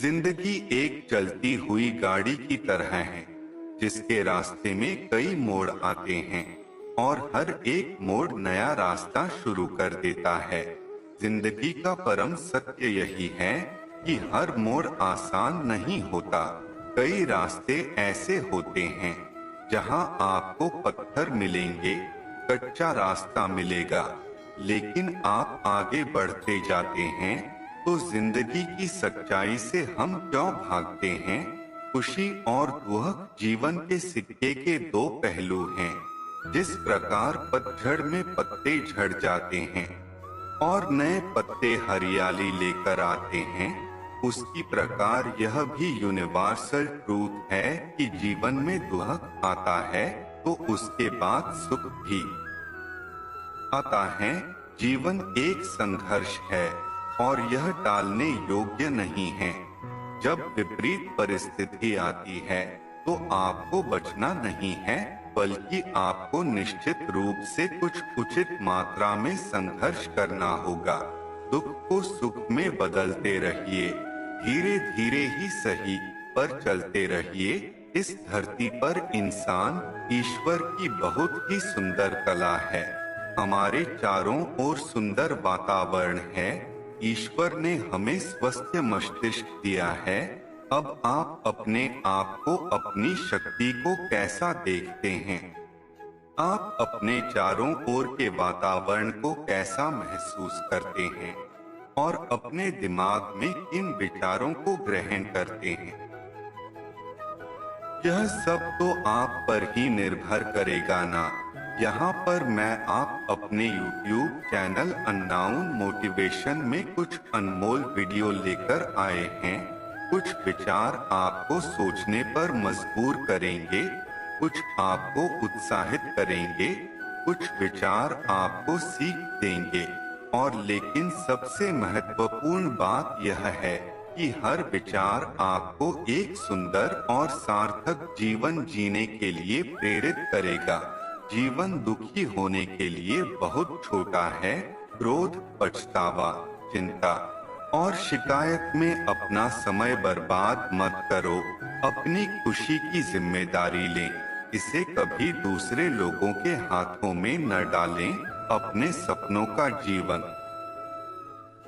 जिंदगी एक चलती हुई गाड़ी की तरह है, जिसके रास्ते में कई मोड़ आते हैं और हर एक मोड़ नया रास्ता शुरू कर देता है। जिंदगी का परम सत्य यही है कि हर मोड़ आसान नहीं होता। कई रास्ते ऐसे होते हैं जहां आपको पत्थर मिलेंगे, कच्चा रास्ता मिलेगा, लेकिन आप आगे बढ़ते जाते हैं। तो जिंदगी की सच्चाई से हम क्यों भागते हैं? खुशी और दुख जीवन के सिक्के के दो पहलू हैं। जिस प्रकार पतझड़ में पत्ते झड़ जाते हैं और नए पत्ते हरियाली लेकर आते हैं, उसकी प्रकार यह भी यूनिवर्सल ट्रूथ है कि जीवन में दुख आता है तो उसके बाद सुख भी आता है। जीवन एक संघर्ष है और यह टालने योग्य नहीं है। जब विपरीत परिस्थिति आती है तो आपको बचना नहीं है, बल्कि आपको निश्चित रूप से कुछ उचित मात्रा में संघर्ष करना होगा। दुख को सुख में बदलते रहिए, धीरे धीरे ही सही, पर चलते रहिए। इस धरती पर इंसान ईश्वर की बहुत ही सुंदर कला है। हमारे चारों ओर सुंदर वातावरण है। ईश्वर ने हमें स्वस्थ मस्तिष्क दिया है। अब आप अपने आप को, अपनी शक्ति को कैसा देखते हैं? आप अपने चारों ओर के वातावरण को कैसा महसूस करते हैं और अपने दिमाग में किन विचारों को ग्रहण करते हैं? यह सब तो आप पर ही निर्भर करेगा ना। यहाँ पर मैं आप अपने YouTube चैनल अननाउन मोटिवेशन में कुछ अनमोल वीडियो लेकर आए हैं। कुछ विचार आपको सोचने पर मजबूर करेंगे, कुछ आपको उत्साहित करेंगे, कुछ विचार आपको सीख देंगे, और लेकिन सबसे महत्वपूर्ण बात यह है कि हर विचार आपको एक सुंदर और सार्थक जीवन जीने के लिए प्रेरित करेगा। जीवन दुखी होने के लिए बहुत छोटा है। क्रोध, पछतावा, चिंता और शिकायत में अपना समय बर्बाद मत करो। अपनी खुशी की जिम्मेदारी लें। इसे कभी दूसरे लोगों के हाथों में न डालें। अपने सपनों का जीवन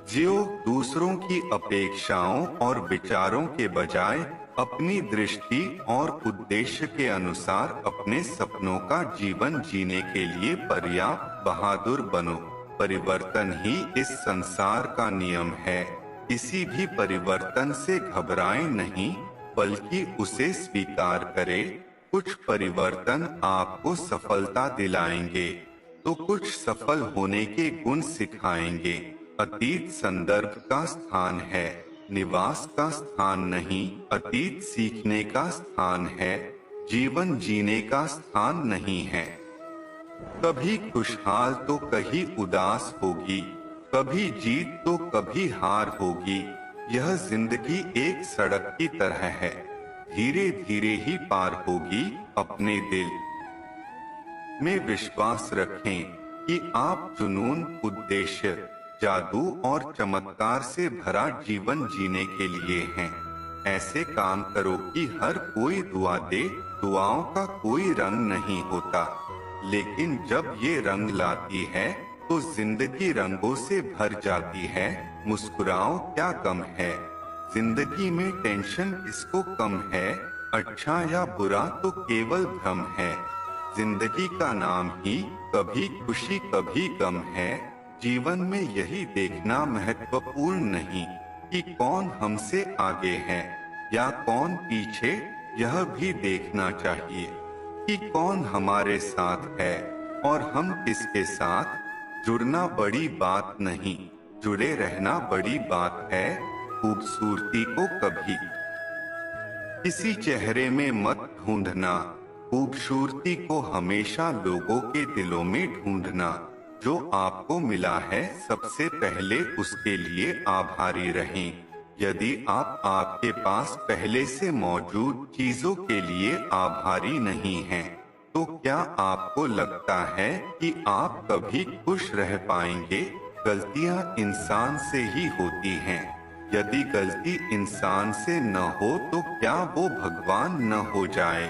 जियो। दूसरों की अपेक्षाओं और विचारों के बजाय अपनी दृष्टि और उद्देश्य के अनुसार अपने सपनों का जीवन जीने के लिए पर्याप्त बहादुर बनो। परिवर्तन ही इस संसार का नियम है। किसी भी परिवर्तन से घबराएं नहीं, बल्कि उसे स्वीकार करें। कुछ परिवर्तन आपको सफलता दिलाएंगे तो कुछ सफल होने के गुण सिखाएंगे। अतीत संदर्भ का स्थान है, निवास का स्थान नहीं। अतीत सीखने का स्थान है, जीवन जीने का स्थान नहीं है। कभी खुशहाल तो कहीं उदास होगी, कभी जीत तो कभी हार होगी। यह जिंदगी एक सड़क की तरह है, धीरे धीरे ही पार होगी। अपने दिल में विश्वास रखें कि आप जुनून, उद्देश्य, जादू और चमत्कार से भरा जीवन जीने के लिए हैं। ऐसे काम करो कि हर कोई दुआ दे। दुआओं का कोई रंग नहीं होता, लेकिन जब ये रंग लाती है तो जिंदगी रंगों से भर जाती है। मुस्कुराओ, क्या कम है? जिंदगी में टेंशन किसको कम है? अच्छा या बुरा तो केवल भ्रम है। जिंदगी का नाम ही कभी खुशी कभी गम है। जीवन में यही देखना महत्वपूर्ण नहीं कि कौन हमसे आगे है या कौन पीछे, यह भी देखना चाहिए कि कौन हमारे साथ है और हम किसके साथ। जुड़ना बड़ी बात नहीं, जुड़े रहना बड़ी बात है। खूबसूरती को कभी किसी चेहरे में मत ढूंढना, खूबसूरती को हमेशा लोगों के दिलों में ढूंढना। जो आपको मिला है, सबसे पहले उसके लिए आभारी रहें। यदि आप आपके पास पहले से मौजूद चीजों के लिए आभारी नहीं हैं, तो क्या आपको लगता है कि आप कभी खुश रह पाएंगे? गलतियां इंसान से ही होती हैं। यदि गलती इंसान से न हो तो क्या वो भगवान न हो जाए।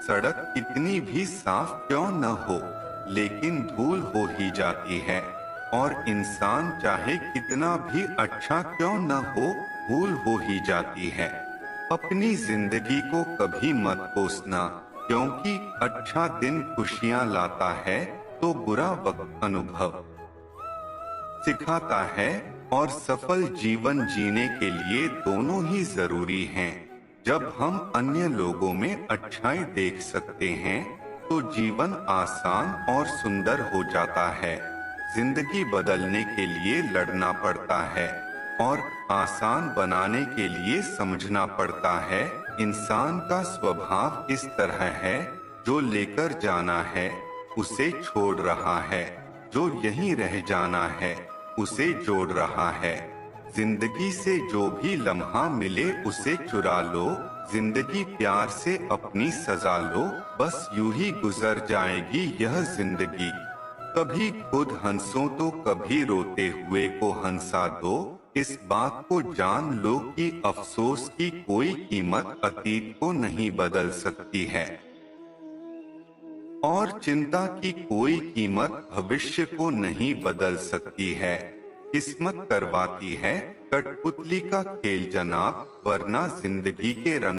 सड़क कितनी भी साफ क्यों न हो, लेकिन धूल हो ही जाती है। और इंसान चाहे कितना भी अच्छा क्यों न हो, भूल हो ही जाती है। अपनी जिंदगी को कभी मत कोसना, क्योंकि अच्छा दिन खुशियां लाता है तो बुरा वक्त अनुभव सिखाता है। और सफल जीवन जीने के लिए दोनों ही जरूरी हैं। जब हम अन्य लोगों में अच्छाई देख सकते हैं तो जीवन आसान और सुंदर हो जाता है। जिंदगी बदलने के लिए लड़ना पड़ता है और आसान बनाने के लिए समझना पड़ता है। इंसान का स्वभाव इस तरह है, जो लेकर जाना है उसे छोड़ रहा है, जो यहीं रह जाना है उसे जोड़ रहा है। जिंदगी से जो भी लम्हा मिले उसे चुरा लो, जिंदगी प्यार से अपनी सजा लो। बस यूं ही गुजर जाएगी यह जिंदगी। कभी खुद हंसो तो कभी रोते हुए को हंसा दो। इस बात को जान लो कि अफसोस की कोई कीमत अतीत को नहीं बदल सकती है, और चिंता की कोई कीमत भविष्य को नहीं बदल सकती है। किस्मत करवाती है कठपुतली का खेल जनाब, वरना जिंदगी के रंग